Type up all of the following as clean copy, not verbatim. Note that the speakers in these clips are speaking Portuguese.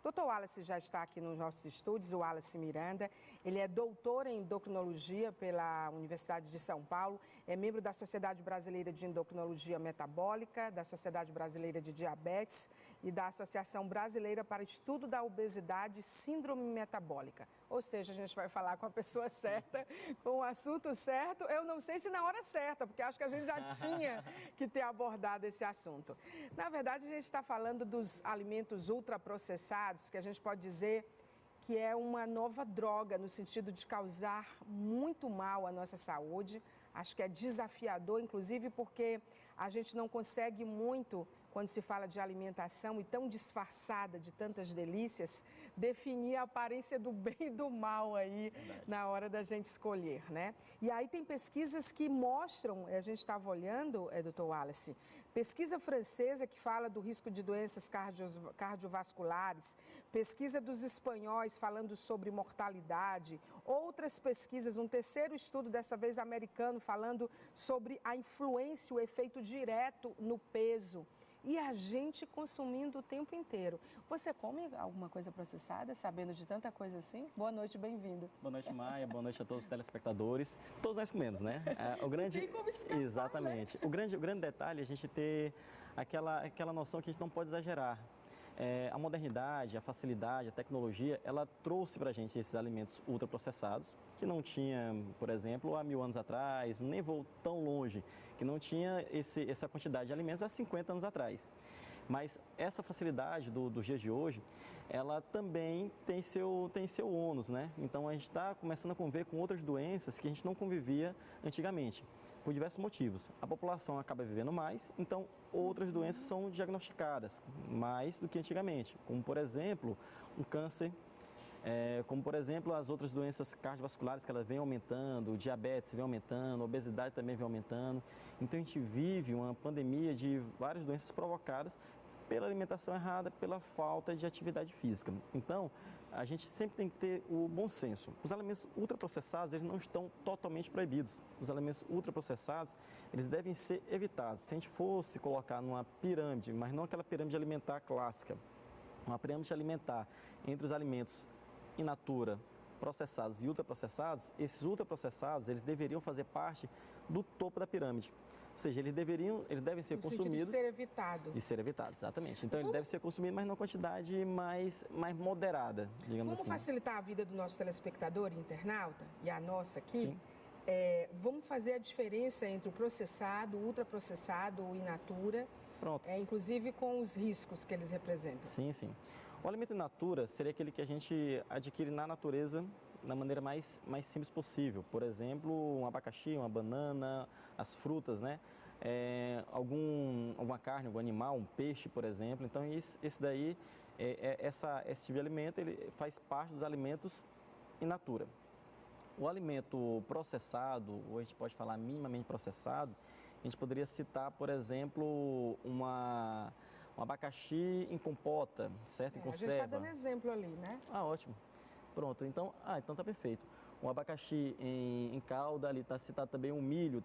Dr. Wallace já está aqui nos nossos estúdios, o Wallace Miranda. Ele é doutor em endocrinologia pela Universidade de São Paulo, é membro da Sociedade Brasileira de Endocrinologia Metabólica, da Sociedade Brasileira de Diabetes e da Associação Brasileira para Estudo da Obesidade e Síndrome Metabólica. Ou seja, a gente vai falar com a pessoa certa, com o assunto certo. Eu não sei se na hora certa, porque acho que a gente já tinha que ter abordado esse assunto. Na verdade, a gente está falando dos alimentos ultraprocessados, que a gente pode dizer que é uma nova droga no sentido de causar muito mal à nossa saúde. Acho que é desafiador, inclusive, porque a gente não consegue muito, quando se fala de alimentação e tão disfarçada de tantas delícias, definir a aparência do bem e do mal aí na hora da gente escolher, né? E aí tem pesquisas que mostram, a gente estava olhando, Dr. Wallace, pesquisa francesa que fala do risco de doenças cardiovasculares, pesquisa dos espanhóis falando sobre mortalidade, outras pesquisas, um terceiro estudo, dessa vez americano, falando sobre a influência, o efeito direto no peso. E a gente consumindo o tempo inteiro. Você come alguma coisa processada, sabendo de tanta coisa assim? Boa noite, bem-vindo. Boa noite, Maia. Boa noite a todos os telespectadores. Todos nós comemos, né? O grande... Não tem como escapar, exatamente. Né? O grande detalhe é a gente ter aquela noção que a gente não pode exagerar. A modernidade, a facilidade, a tecnologia, ela trouxe para a gente esses alimentos ultraprocessados, que não tinha, por exemplo, há 1000 anos atrás, nem vou tão longe, que não tinha essa quantidade de alimentos há 50 anos atrás. Mas essa facilidade dos dias de hoje, ela também tem seu ônus, né? Então a gente está começando a conviver com outras doenças que a gente não convivia antigamente, por diversos motivos. A população acaba vivendo mais, então outras doenças são diagnosticadas mais do que antigamente, como por exemplo um câncer, como por exemplo as outras doenças cardiovasculares que elas vêm aumentando, o diabetes vem aumentando, a obesidade também vem aumentando. Então a gente vive uma pandemia de várias doenças provocadas pela alimentação errada, pela falta de atividade física. Então, a gente sempre tem que ter o bom senso. Os alimentos ultraprocessados, eles não estão totalmente proibidos. Os alimentos ultraprocessados, eles devem ser evitados. Se a gente fosse colocar numa pirâmide, mas não aquela pirâmide alimentar clássica, uma pirâmide alimentar entre os alimentos in natura, processados e ultraprocessados, esses ultraprocessados, eles deveriam fazer parte do topo da pirâmide. Ou seja, eles devem ser consumidos... de ser evitado. De ser evitado, exatamente. Então, ele deve ser consumido, mas numa quantidade mais moderada, digamos assim. Vamos facilitar a vida do nosso telespectador e internauta, e a nossa aqui. Sim. Vamos fazer a diferença entre o processado, o ultraprocessado, o in natura. Pronto. Inclusive com os riscos que eles representam. Sim, sim. O alimento in natura seria aquele que a gente adquire na natureza, da maneira mais simples possível. Por exemplo, um abacaxi, uma banana, as frutas, né? Alguma carne, algum animal, um peixe, por exemplo. Então, esse daí, esse tipo de alimento, ele faz parte dos alimentos in natura. O alimento processado, ou a gente pode falar minimamente processado, a gente poderia citar, por exemplo, um abacaxi em compota, certo? Em conserva. A gente está dando exemplo ali, né? Ah, ótimo. Pronto, então tá perfeito. Um abacaxi em calda, ali está citado também o milho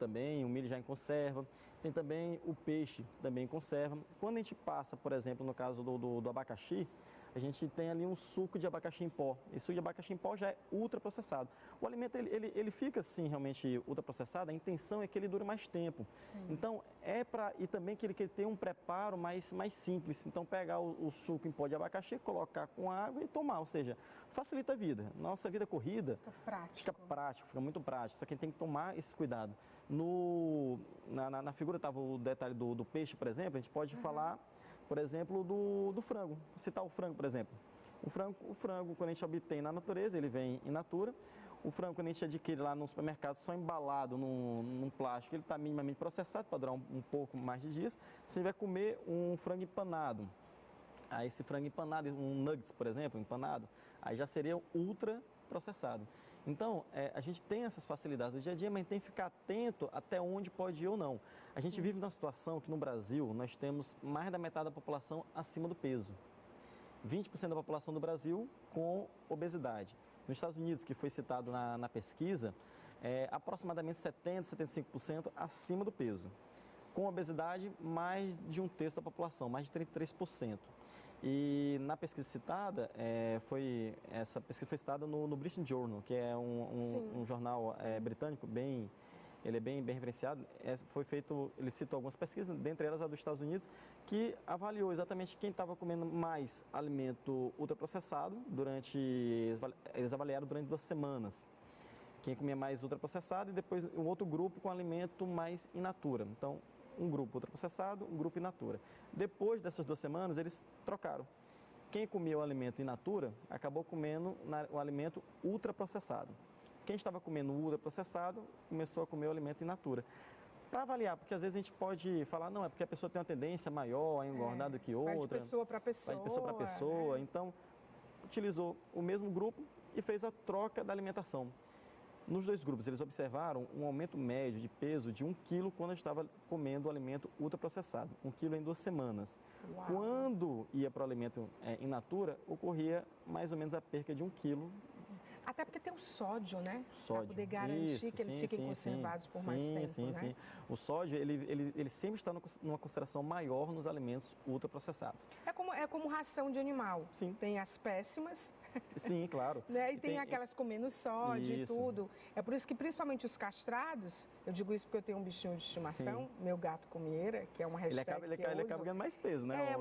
já em conserva. Tem também o peixe, também em conserva. Quando a gente passa, por exemplo, no caso do abacaxi, a gente tem ali um suco de abacaxi em pó. Esse suco de abacaxi em pó já é ultraprocessado. O alimento, ele fica, assim, realmente ultraprocessado, a intenção é que ele dure mais tempo. Sim. Então, e também que ele tenha um preparo mais simples. Então, pegar o suco em pó de abacaxi, colocar com água e tomar. Ou seja, facilita a vida. Nossa vida corrida... Fica prático. Fica muito prático. Só que a gente tem que tomar esse cuidado. Na figura estava o detalhe do peixe, por exemplo, a gente pode falar... Por exemplo, do frango. Vou citar o frango, por exemplo. O frango, quando a gente obtém na natureza, ele vem in natura. O frango, quando a gente adquire lá no supermercado, só embalado num plástico, ele está minimamente processado para durar um pouco mais de dias. Você vai comer um frango empanado. Aí esse frango empanado, um nuggets, por exemplo, empanado, aí já seria ultra processado. Então, a gente tem essas facilidades do dia a dia, mas tem que ficar atento até onde pode ir ou não. A gente vive numa situação que no Brasil nós temos mais da metade da população acima do peso. 20% da população do Brasil com obesidade. Nos Estados Unidos, que foi citado na pesquisa, aproximadamente 70%, 75% acima do peso. Com obesidade, mais de um terço da população, mais de 33%. E na pesquisa citada, essa pesquisa foi citada no British Journal, que é um jornal britânico ele é bem referenciado. Foi feito, ele citou algumas pesquisas, dentre elas a dos Estados Unidos, que avaliou exatamente quem estava comendo mais alimento ultraprocessado eles avaliaram durante 2 semanas. Quem comia mais ultraprocessado e depois um outro grupo com alimento mais in natura. Então, um grupo ultraprocessado, um grupo in natura. Depois dessas 2 semanas, eles trocaram. Quem comia o alimento in natura acabou comendo o alimento ultraprocessado. Quem estava comendo o ultraprocessado começou a comer o alimento in natura. Para avaliar, porque às vezes a gente pode falar, não, é porque a pessoa tem uma tendência maior a engordar do que outra. Vai de pessoa para pessoa. Vai de pessoa para pessoa. Então, utilizou o mesmo grupo e fez a troca da alimentação. Nos 2 grupos, eles observaram um aumento médio de peso de 1 quilo quando estava comendo o alimento ultraprocessado. 1 quilo em 2 semanas. Uau. Quando ia para o alimento in natura, ocorria mais ou menos a perca de 1 quilo. Até porque tem o sódio, né? Sódio. Para poder garantir que eles fiquem conservados por mais tempo, né? O sódio, ele sempre está numa concentração maior nos alimentos ultraprocessados. É como ração de animal. Sim. Tem as péssimas. Sim, claro. Né? E tem aquelas com menos sódio e tudo. É por isso que, principalmente os castrados, eu digo isso porque eu tenho um bichinho de estimação, meu gato comieira, que é uma hashtag ele acaba ganhando mais peso, né?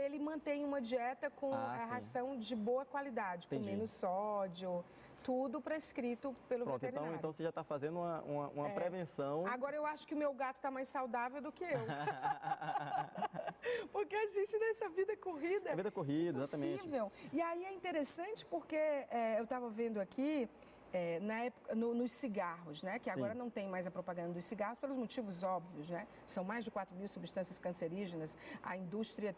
Ele mantém uma dieta com a ração de boa qualidade, com menos sódio, tudo prescrito pelo veterinário. Então você já está fazendo uma prevenção. Agora eu acho que o meu gato está mais saudável do que eu. Porque a gente nessa vida corrida... A vida corrida, exatamente. E aí é interessante porque eu estava vendo aqui, na época, nos cigarros, né? Que agora não tem mais a propaganda dos cigarros pelos motivos óbvios, né? São mais de 4.000 substâncias cancerígenas. A indústria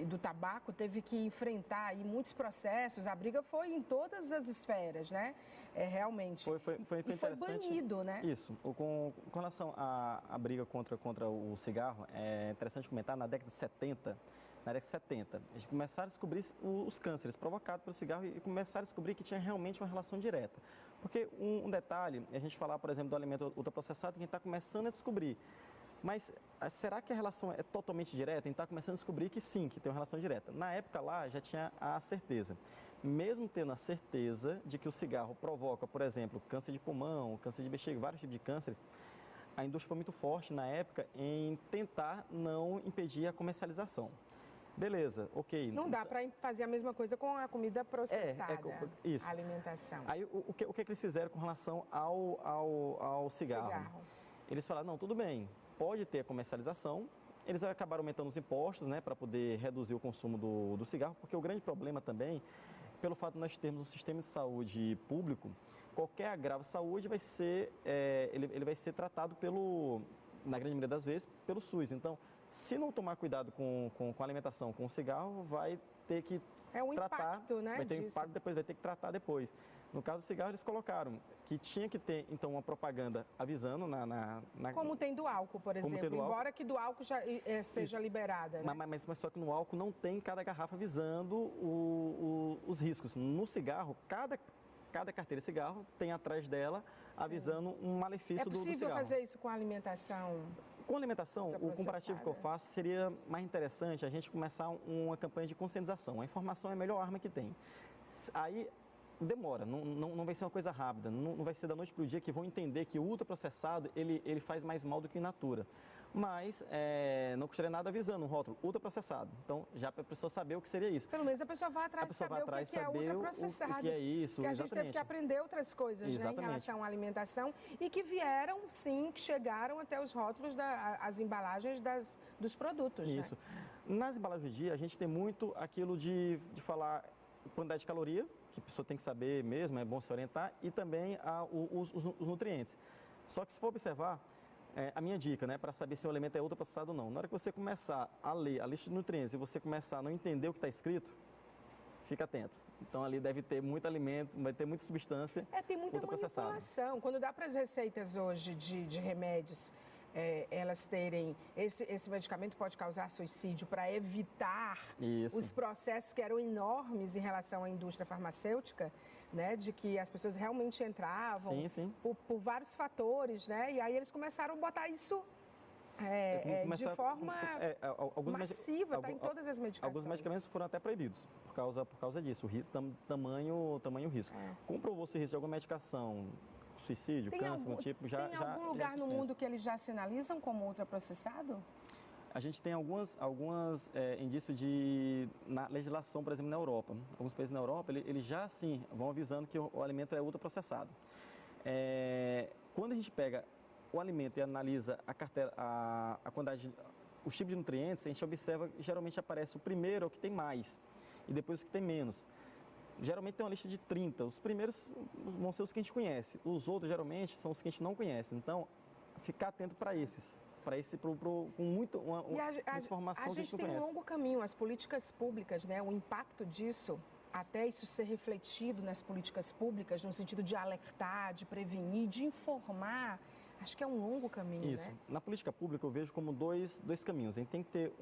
do tabaco teve que enfrentar aí muitos processos, a briga foi em todas as esferas, né? Realmente. Foi banido, né? Isso. Com relação à briga contra o cigarro, é interessante comentar, na década de 70, eles começaram a descobrir os cânceres provocados pelo cigarro e começaram a descobrir que tinha realmente uma relação direta. Porque um detalhe, a gente falar, por exemplo, do alimento ultraprocessado, que a gente está começando a descobrir. Mas será que a relação é totalmente direta? A gente está começando a descobrir que sim, que tem uma relação direta. Na época lá já tinha a certeza. Mesmo tendo a certeza de que o cigarro provoca, por exemplo, câncer de pulmão, câncer de bexiga, vários tipos de cânceres, a indústria foi muito forte na época em tentar não impedir a comercialização. Beleza, ok. Não dá para fazer a mesma coisa com a comida processada, isso. A alimentação. Aí o que eles fizeram com relação ao cigarro? Eles falaram, não, tudo bem. Pode ter a comercialização, eles acabaram aumentando os impostos, né, para poder reduzir o consumo do cigarro, porque o grande problema também, pelo fato de nós termos um sistema de saúde público, qualquer agravo de saúde vai ser, ele vai ser tratado na grande maioria das vezes, pelo SUS. Então, se não tomar cuidado com a alimentação, com o cigarro, vai ter que tratar, impacto, né, vai ter impacto depois, vai ter que tratar depois. No caso do cigarro, eles colocaram que tinha que ter, então, uma propaganda avisando Como tem do álcool, por exemplo, embora que do álcool já seja liberada, né? Mas só que no álcool não tem cada garrafa avisando os riscos. No cigarro, cada carteira de cigarro tem atrás dela avisando um malefício do cigarro. É possível fazer isso com a alimentação? Com a alimentação, o comparativo que eu faço seria mais interessante a gente começar uma campanha de conscientização. A informação é a melhor arma que tem. Aí demora, não vai ser uma coisa rápida, não vai ser da noite para o dia que vão entender que o ultraprocessado ele faz mais mal do que in natura. Mas não custaria nada avisando um rótulo ultraprocessado. Então, já para a pessoa saber o que seria isso. Pelo menos a pessoa vai atrás de saber o que é ultraprocessado. O que é isso, porque a gente teve que aprender outras coisas, né, em relação à alimentação e que vieram, sim, que chegaram até os rótulos, as embalagens dos produtos. Isso. Né? Nas embalagens do dia, a gente tem muito aquilo de falar quantidade de caloria, que a pessoa tem que saber mesmo, é bom se orientar, e também os nutrientes. Só que se for observar, a minha dica, né, para saber se o alimento é ultraprocessado ou não, na hora que você começar a ler a lista de nutrientes e você começar a não entender o que está escrito, fica atento. Então ali deve ter muito alimento, vai ter muita substância tem muita manipulação. Quando dá para as receitas hoje de remédios, elas terem esse medicamento pode causar suicídio para evitar os processos que eram enormes em relação à indústria farmacêutica, né, de que as pessoas realmente entravam por vários fatores, né, e aí eles começaram a botar isso de forma massiva, está em todas as medicações. Alguns medicamentos foram até proibidos por causa disso, tamanho risco. Comprovou-se risco de alguma medicação, suicídio, câncer, tipo, Tem algum lugar no mundo que eles já sinalizam como ultraprocessado? A gente tem alguns indícios na legislação, por exemplo, na Europa. Alguns países na Europa, eles já, assim, vão avisando que o alimento é ultraprocessado. Quando a gente pega o alimento e analisa a quantidade, os tipos de nutrientes, a gente observa que geralmente aparece o primeiro, é o que tem mais, e depois o que tem menos. Geralmente tem uma lista de 30. Os primeiros vão ser os que a gente conhece. Os outros, geralmente, são os que a gente não conhece. Então, ficar atento para esses. Com muita informação que a gente não conhece. A gente tem um longo caminho, as políticas públicas, né? O impacto disso, até isso ser refletido nas políticas públicas, no sentido de alertar, de prevenir, de informar, acho que é um longo caminho, Isso. Né? Na política pública eu vejo como dois caminhos. A gente tem que ter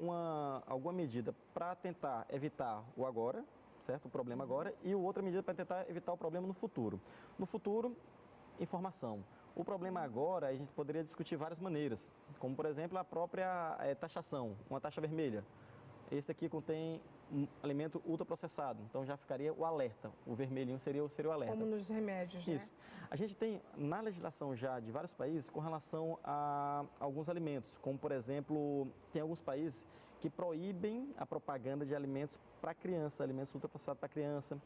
alguma medida para tentar evitar o agora, certo? O problema agora, e outra medida para tentar evitar o problema no futuro. No futuro, informação. O problema agora, a gente poderia discutir várias maneiras, como, por exemplo, a própria taxação, uma taxa vermelha. Esse aqui contém um alimento ultraprocessado, então já ficaria o alerta. O vermelhinho seria o alerta. Como nos remédios, né? Isso. A gente tem, na legislação já de vários países, com relação a alguns alimentos, como, por exemplo, tem alguns países que proíbem a propaganda de alimentos para criança, alimentos ultraprocessados para criança.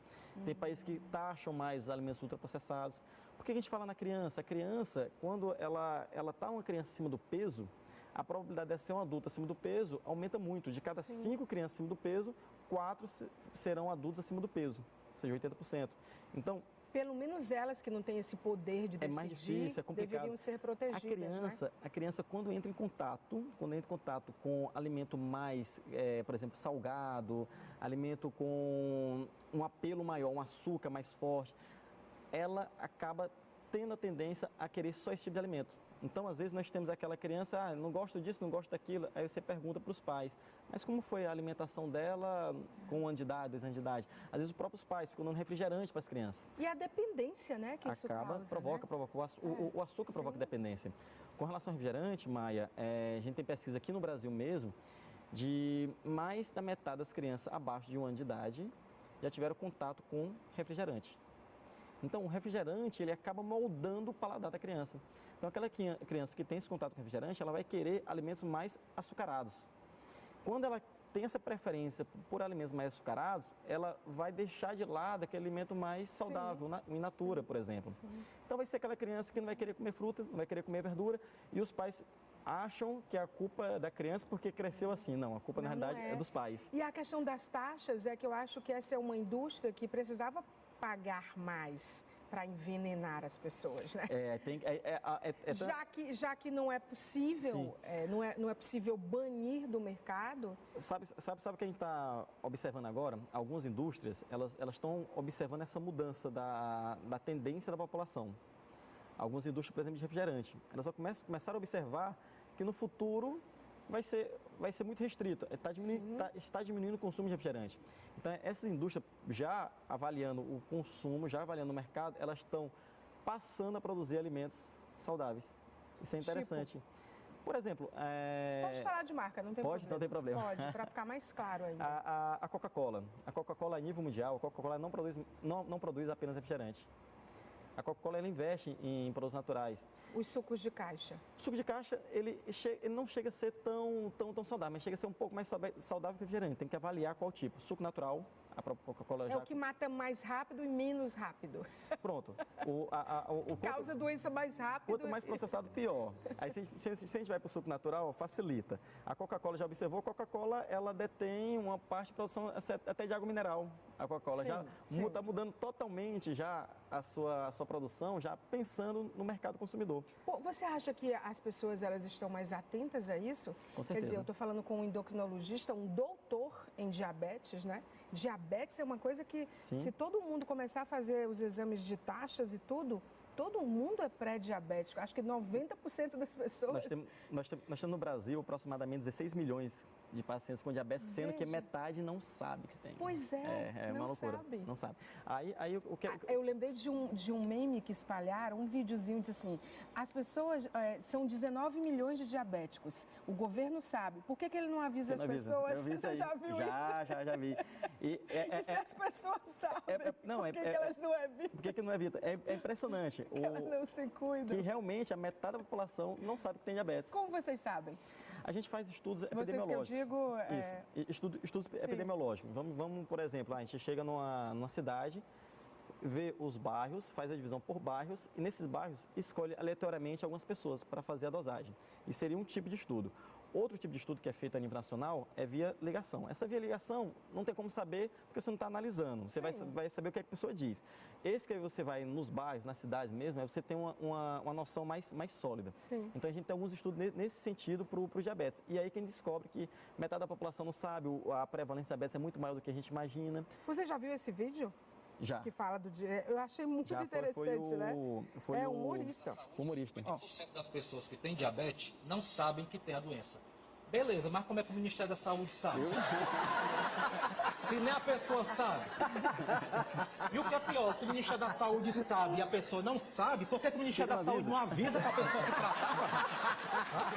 Tem países que taxam mais os alimentos ultraprocessados. Por que a gente fala na criança? A criança, quando ela está uma criança acima do peso, a probabilidade de ser um adulto acima do peso aumenta muito. De cada 5 crianças acima do peso, 4 serão adultos acima do peso, ou seja, 80%. Então, pelo menos elas que não têm esse poder de decidir, mais difícil, é complicado. Deveriam ser protegidas. A criança, quando entra em contato com alimento mais, por exemplo, salgado, alimento com um apelo maior, um açúcar mais forte, ela acaba tendo a tendência a querer só esse tipo de alimento. Então, às vezes, nós temos aquela criança, não gosto disso, não gosto daquilo, aí você pergunta para os pais, mas como foi a alimentação dela com 1 ano de idade, 2 anos de idade? Às vezes, os próprios pais ficam dando refrigerante para as crianças. E a dependência, né, que isso causa, provoca. O açúcar provoca dependência. Com relação ao refrigerante, Maia, a gente tem pesquisa aqui no Brasil mesmo, de mais da metade das crianças abaixo de 1 ano de idade já tiveram contato com refrigerante. Então, o refrigerante, ele acaba moldando o paladar da criança. Então, aquela criança que tem esse contato com refrigerante, ela vai querer alimentos mais açucarados. Quando ela tem essa preferência por alimentos mais açucarados, ela vai deixar de lado aquele alimento mais saudável, in natura, por exemplo. Sim. Então, vai ser aquela criança que não vai querer comer fruta, não vai querer comer verdura, e os pais acham que a culpa é da criança porque cresceu assim. Não, a culpa, na realidade, é dos pais. E a questão das taxas é que eu acho que essa é uma indústria que precisava pagar mais para envenenar as pessoas, né? Já que não é possível, não é possível banir do mercado. Sabe o que a gente está observando agora? Algumas indústrias, elas estão observando essa mudança da tendência da população. Algumas indústrias, por exemplo, de refrigerante, elas só começaram a observar que no futuro vai ser muito restrito, está diminuindo o consumo de refrigerante. Então, essas indústrias, já avaliando o consumo, já avaliando o mercado, elas estão passando a produzir alimentos saudáveis. Isso é interessante. Por exemplo... Pode falar de marca, não tem problema. Pode, não tem problema. Pode, para ficar mais claro ainda. A Coca-Cola. A Coca-Cola, a nível mundial, a Coca-Cola não produz apenas refrigerante. A Coca-Cola, ela investe em produtos naturais. Os sucos de caixa. O suco de caixa, ele não chega a ser tão saudável, mas chega a ser um pouco mais saudável que o refrigerante. Tem que avaliar qual tipo. Suco natural, a própria Coca-Cola já... É o que mata mais rápido e menos rápido. Pronto. Causa doença mais rápido. Quanto mais processado, pior. Aí, se a gente vai para o suco natural, facilita. A Coca-Cola, já observou, a Coca-Cola, ela detém uma parte de produção até de água mineral. A Coca-Cola já está mudando totalmente já a sua produção, já pensando no mercado consumidor. Você acha que as pessoas elas estão mais atentas a isso? Com certeza. Quer dizer, eu estou falando com um endocrinologista, um doutor em diabetes, né? Diabetes é uma coisa que, se todo mundo começar a fazer os exames de taxas e tudo, todo mundo é pré-diabético. Acho que 90% das pessoas... Nós temos no Brasil aproximadamente 16 milhões de pacientes com diabetes, sendo que metade não sabe que tem. Pois é, é não uma loucura. sabe. Não sabe. Aí o que... Eu lembrei de um meme que espalharam, um videozinho de assim, as pessoas, são 19 milhões de diabéticos, o governo sabe, por que ele não avisa as pessoas? Você já viu isso? Já vi. E se as pessoas sabem, por que elas não evitam? Por que não evita? É impressionante. Que elas não se cuidam. Que realmente a metade da população não sabe que tem diabetes. Como vocês sabem? A gente faz estudos Vocês epidemiológicos. Que eu digo, Isso, estudos epidemiológicos. Vamos, por exemplo, a gente chega numa cidade, vê os bairros, faz a divisão por bairros e nesses bairros escolhe aleatoriamente algumas pessoas para fazer a dosagem. Isso seria um tipo de estudo. Outro tipo de estudo que é feito a nível nacional é via ligação. Essa via ligação não tem como saber porque você não está analisando. Você vai saber o que a pessoa diz. Esse que aí você vai nos bairros, nas cidades mesmo, é você tem uma noção mais sólida. Sim. Então a gente tem alguns estudos nesse sentido para o diabetes. E aí quem descobre que metade da população não sabe, a prevalência de diabetes é muito maior do que a gente imagina. Você já viu esse vídeo? Já. Que fala do dia. Eu achei muito interessante, né? Foi humorista. Humorista. 100% das pessoas que têm diabetes não sabem que tem a doença. Beleza, mas como é que o Ministério da Saúde sabe? Se nem a pessoa sabe. E o que é pior, se o Ministério da Saúde sabe e a pessoa não sabe, por que o Ministério da Saúde não avisa para a pessoa que tratar?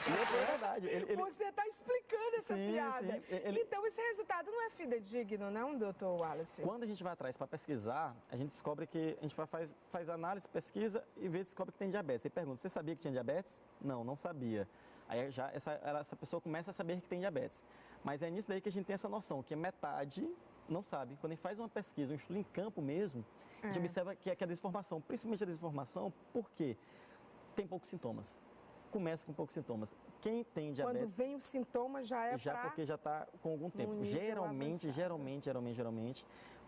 É verdade. Você está explicando essa piada. Sim. Então, esse resultado não é fidedigno, não, doutor Wallace? Quando a gente vai atrás para pesquisar, a gente descobre que a gente faz análise, pesquisa e descobre que tem diabetes. Aí pergunta, você sabia que tinha diabetes? Não sabia. Aí já essa pessoa começa a saber que tem diabetes. Mas é nisso daí que a gente tem essa noção, que a metade não sabe. Quando a gente faz uma pesquisa, um estudo em campo mesmo, a gente observa que é a desinformação, principalmente a desinformação, porque tem poucos sintomas. Começa com poucos sintomas. Quem tem diabetes... Quando vem o sintoma já porque já está com algum tempo. Geralmente,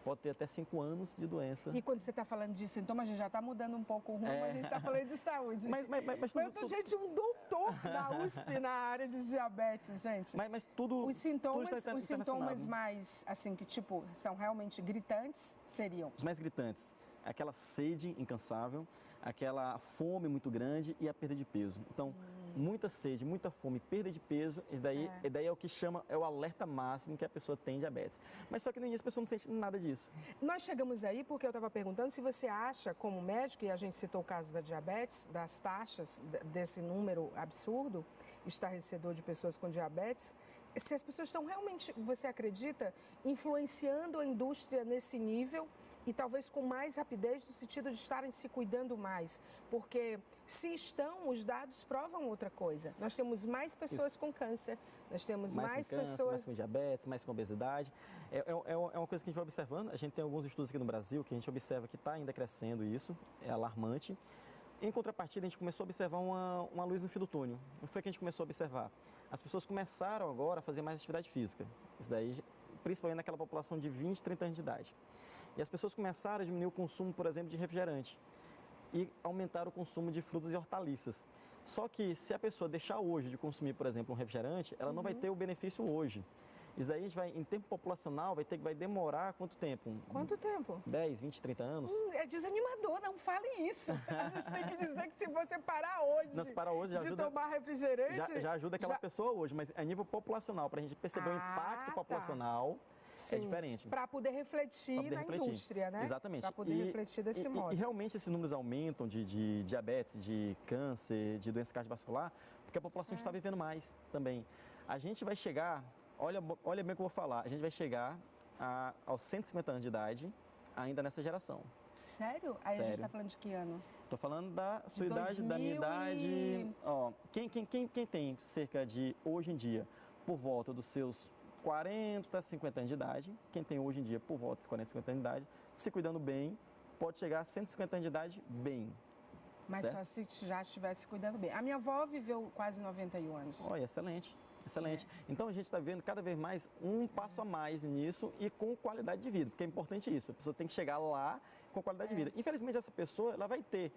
pode ter até 5 anos de doença. E quando você está falando de sintomas, a gente já está mudando um pouco o rumo, a gente está falando de saúde. Mas eu tô diante de um doutor da USP na área de diabetes, gente. Mas tudo... Os sintomas mais, assim, que tipo, são realmente gritantes, seriam? Os mais gritantes. Aquela sede incansável, aquela fome muito grande e a perda de peso. Então, muita sede, muita fome, perda de peso, e daí é o que chama, é o alerta máximo que a pessoa tem diabetes. Mas só que no início a pessoa não sente nada disso. Nós chegamos aí porque eu estava perguntando se você acha, como médico, e a gente citou o caso da diabetes, das taxas, desse número absurdo, estarrecedor de pessoas com diabetes, se as pessoas estão realmente, você acredita, influenciando a indústria nesse nível e talvez com mais rapidez no sentido de estarem se cuidando mais. Porque se estão, os dados provam outra coisa. Nós temos mais pessoas com câncer, nós temos mais pessoas... Mais com diabetes, mais com obesidade. É uma coisa que a gente vai observando. A gente tem alguns estudos aqui no Brasil que a gente observa que está ainda crescendo isso, é alarmante. Em contrapartida, a gente começou a observar uma luz no fim do túnel. O que foi que a gente começou a observar? As pessoas começaram agora a fazer mais atividade física. Isso daí, principalmente naquela população de 20, 30 anos de idade. E as pessoas começaram a diminuir o consumo, por exemplo, de refrigerante. E aumentaram o consumo de frutas e hortaliças. Só que se a pessoa deixar hoje de consumir, por exemplo, um refrigerante, ela não vai ter o benefício hoje. Isso daí a gente vai, em tempo populacional, vai demorar quanto tempo? Quanto tempo? 10, 20, 30 anos? É desanimador, não fale isso. A gente tem que dizer que se você parar hoje, de tomar refrigerante... Já ajuda aquela pessoa hoje, mas a nível populacional, para a gente perceber o impacto populacional... Sim, é diferente. Para poder refletir na indústria, né? Exatamente. Para poder refletir desse modo. E realmente esses números aumentam de diabetes, de câncer, de doença cardiovascular, porque a população está vivendo mais também. A gente vai chegar, olha bem o que eu vou falar, a gente vai chegar aos 150 anos de idade ainda nessa geração. Sério? Aí a gente está falando de que ano? Estou falando da sua idade, da minha idade. Ó, quem tem cerca de, hoje em dia, por volta dos seus 40, 50 anos de idade, quem tem hoje em dia por volta de 40, 50 anos de idade, se cuidando bem, pode chegar a 150 anos de idade bem. Mas certo? Só se já estivesse cuidando bem. A minha avó viveu quase 91 anos. Olha, excelente. Excelente. Então a gente está vendo cada vez mais um passo a mais nisso e com qualidade de vida, porque é importante isso. A pessoa tem que chegar lá com qualidade de vida. Infelizmente essa pessoa, ela vai ter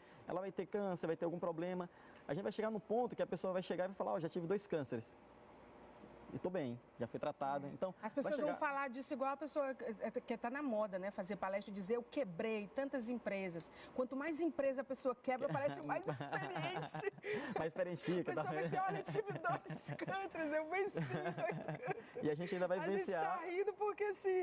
câncer, vai ter algum problema. A gente vai chegar no ponto que a pessoa vai chegar e vai falar, já tive 2 cânceres. E estou bem. já foi tratado. Então, as pessoas vão falar disso igual a pessoa que está na moda, né? Fazer palestra e dizer, eu quebrei tantas empresas. Quanto mais empresa a pessoa quebra, parece mais experiente. Mais experiente fica. A pessoa vai dizer, olha, eu tive 2 cânceres, eu venci 2 cânceres. E a gente ainda vai vivenciar... A gente está rindo porque, assim,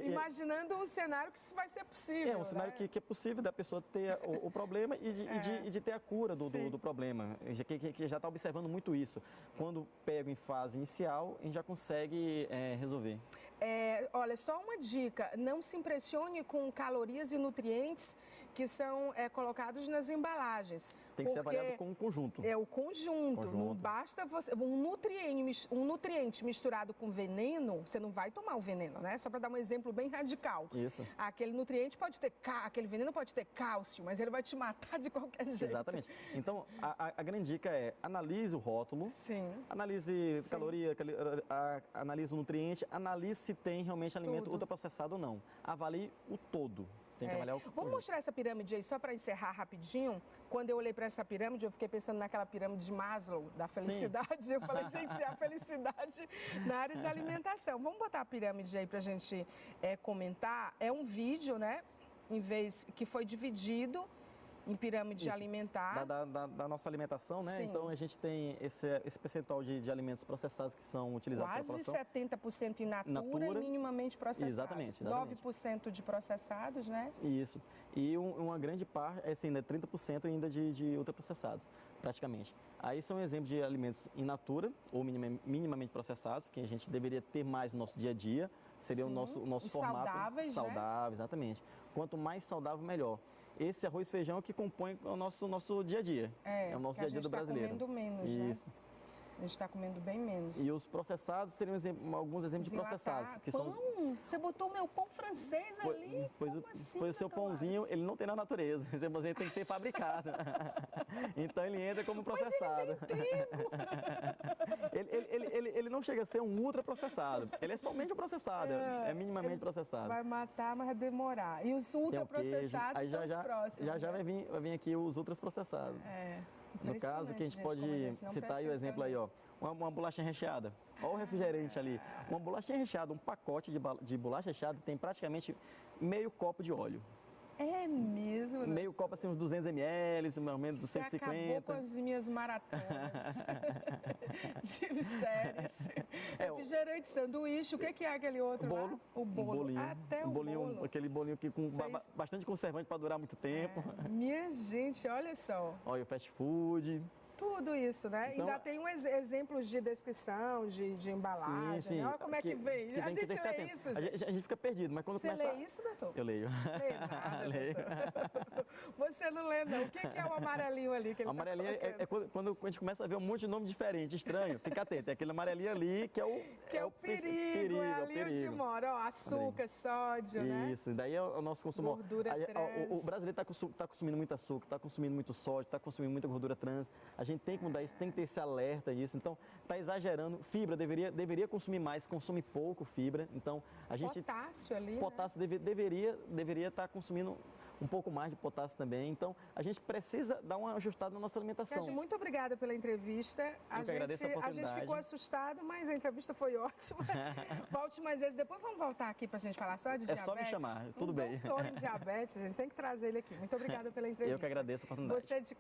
imaginando um cenário que isso vai ser possível. É um cenário que é possível da pessoa ter o problema e de ter a cura do problema. Que já está observando muito isso. Quando pega em fase inicial, a gente já consegue resolver. Olha, só uma dica, não se impressione com calorias e nutrientes que são colocados nas embalagens. Tem que ser avaliado como um conjunto. É o conjunto. Não basta você... Um nutriente misturado com veneno, você não vai tomar o veneno, né? Só para dar um exemplo bem radical. Isso. Aquele nutriente pode ter... Aquele veneno pode ter cálcio, mas ele vai te matar de qualquer jeito. Exatamente. Então, a grande dica é analise o rótulo. Sim. Analise caloria, analise o nutriente, analise se tem realmente alimento ultraprocessado ou não. Avalie o todo. Tem que avaliar o Vamos mostrar essa pirâmide aí, só para encerrar rapidinho. Quando eu olhei para essa pirâmide, eu fiquei pensando naquela pirâmide de Maslow, da felicidade. Sim. Eu falei, gente, se é a felicidade na área de alimentação. Vamos botar a pirâmide aí para a gente comentar. É um vídeo, né, que foi dividido em pirâmide alimentar. Da nossa alimentação, né? Sim. Então, a gente tem esse percentual de alimentos processados que são utilizados quase pela população. 70% in natura e minimamente processados. Exatamente. 9% de processados, né? Isso. E uma grande parte, assim, né, 30% ainda de ultraprocessados, praticamente. Aí são exemplos de alimentos in natura ou minimamente processados, que a gente deveria ter mais no nosso dia a dia. Seria o nosso formato saudáveis, saudável, né? Exatamente. Quanto mais saudável, melhor. Esse arroz e feijão que compõe o nosso dia a dia. É o nosso dia a dia do brasileiro. A gente está comendo menos, isso. Né? A gente está comendo bem menos. E os processados seriam alguns exemplos de processados. Que pão? Você botou o meu pão francês ali? Pois o seu pãozinho, ele não tem na natureza. O seu pãozinho tem que ser fabricado. Então ele entra como processado. Mas ele vem trigo. ele não chega a ser um ultraprocessado. Ele é somente um processado. É minimamente processado. Vai matar, mas vai demorar. E os ultraprocessados são os próximos. Já vai vir aqui os ultraprocessados. No caso, que a gente pode citar aí o exemplo aí, ó. Uma bolacha recheada. Olha o refrigerante ali. Uma bolacha recheada, um pacote de bolacha recheada tem praticamente meio copo de óleo. É mesmo? Né? Meio copo, assim, uns 200 ml, mais ou menos 250. Você acabou com as minhas maratonas de séries. Refrigerante, sanduíche, o que é aquele outro bolo, lá? O bolo. Bolinho, até o bolo. Aquele bolinho que com bastante conservante para durar muito tempo. Minha gente, olha só. Olha o fast food. Tudo isso, né? Então, ainda tem exemplos de descrição, de embalagem. Sim. Né? Olha como é que vem. A gente lê isso, gente. A gente fica perdido, mas quando Você começa... lê isso, doutor? Eu leio. Lê nada, leio. Você não lê, não. O que é o amarelinho ali que ele amarelinho é quando a gente começa a ver um monte de nome diferente, estranho. Fica atento. É aquele amarelinho ali que é o perigo. É ali onde mora. Ó, açúcar, sódio, né? Isso. Daí é o nosso consumo. Gordura trans. O brasileiro está consumindo muito açúcar, está consumindo muito sódio, está consumindo muita gordura trans. A gente tem que mudar isso, tem que ter esse alerta disso. Então, está exagerando. Fibra, deveria consumir mais, consome pouco fibra. Então, a gente... Potássio ali, Potássio, né? deveria estar consumindo um pouco mais de potássio também. Então, a gente precisa dar uma ajustada na nossa alimentação. Cássio, muito obrigada pela entrevista. Eu que agradeço a oportunidade. A gente ficou assustado, mas a entrevista foi ótima. Volte mais vezes. Depois vamos voltar aqui para a gente falar só de diabetes. É só me chamar, tudo bem. Doutor em diabetes, a gente tem que trazer ele aqui. Muito obrigada pela entrevista. Eu que agradeço a oportunidade. Você de